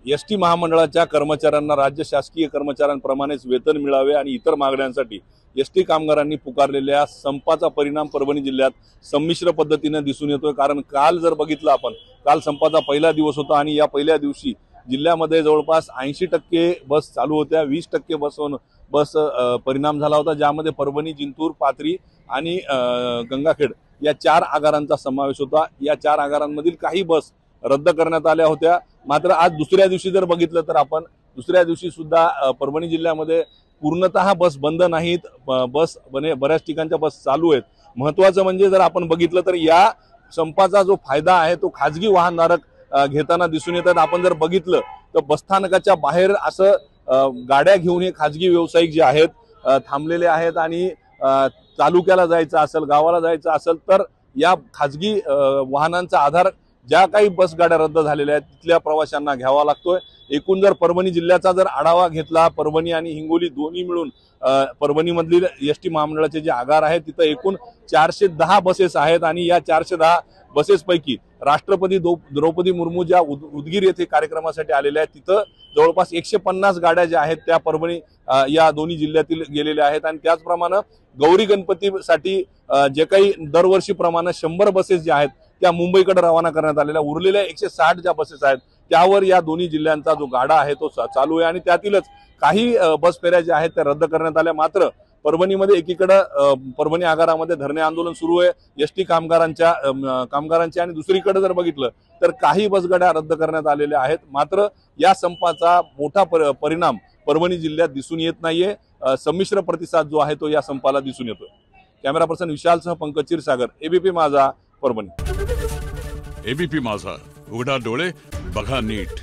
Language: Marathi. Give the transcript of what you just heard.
एसटी महामंडळाच्या कर्मचाऱ्यांना राज्य शासकीय कर्मचाऱ्यांप्रमाणेच वेतन मिळावे आणि इतर मागण्यांसाठी एसटी कामगारांनी पुकारलेल्या संपाचा परिणाम परभणी जिल्ह्यात संमिश्र पद्धतीने दिसून येतोय। कारण काल जर बघितलं आपण, काल संपाचा पहिला दिवस होता आणि या पहिल्या दिवशी जिल्ह्यामध्ये जवळपास 80% बस चालू होत्या, 20% बस परिणाम झाला होता, ज्यामध्ये परभणी, जिंतूर, पाथरी आणि गंगाखेड या 4 आगारांचा समावेश होता। या 4 आगारांमधील काही बस रद्द करण्यात आल्या होत्या। मात्र आज दुसऱ्या दिवशी जर बघितलं तर आपण दुसऱ्या दिवशी सुद्धा परभणी जिल्ह्यामध्ये पूर्णतः बस बंद नाहीत, बऱ्याच ठिकाणच्या बस चालू आहेत। महत्त्वाचं म्हणजे जर आपण बघितलं तर या संपाचा जो फायदा आहे तो खाजगी वाहनधारक घेताना दिसून येतात। आपण जर बघितलं तर बसस्थानकाच्या बाहेर असं गाड्या घेऊन हे खाजगी व्यावसायिक जे आहेत थांबलेले आहेत आणि तालुक्याला जायचं असेल, गावाला जायचं असेल तर या खाजगी वाहनांचा आधार ज्या काही बस गाड्या रद्द झालेल्या आहेत तिथल्या प्रवाशांना घ्यावा लागतोय। एकूण जर परभणी जिल्ह्याचा जर आढावा घेतला, परभणी आणि हिंगोली दोन्ही मिळून परभणी मधील एसटी महामंडळाचे जे आगार आहेत तिथं एकूण 410 बसेस आहेत आणि या 410 बसेस पैकी राष्ट्रपती द्रौपदी मुर्मू ज्या उदगीर येथे कार्यक्रमासाठी आलेल्या आहेत तिथं जवळपास 150 गाड्या ज्या आहेत त्या परभणी या दोन्ही जिल्ह्यातील गेलेल्या आहेत। आणि त्याचप्रमाणे गौरी गणपतीसाठी जे काही दरवर्षीप्रमाणे 100 बसेस ज्या आहेत त्या मुंबईकडे रवाना करण्यात आलेल्या, उरलेल्या 160 ज्या बसेस आहेत त्यावर या दोन्ही जिल्ह्यांचा जो गाडा आहे तो चालू आहे आणि त्यातीलच काही बस फेऱ्या ज्या आहेत त्या रद्द करण्यात आल्या। मात्र परभणीमध्ये एकीकडे परभणी आगारामध्ये धरणे आंदोलन सुरू आहे एसटी कामगारांचे आणि दुसरीकडे जर बघितलं तर काही बसगाड्या रद्द करण्यात आलेल्या आहेत। मात्र या संपाचा मोठा परिणाम परभणी जिल्ह्यात दिसून येत नाहीये। संमिश्र प्रतिसाद जो आहे तो या संपाला दिसून येतोय। कॅमेरा पर्सन विशालसह पंकज क्षीरसागर, एबीपी माझा, परभणी। एबीपी माझा, उघडा डोळे बघा नीट।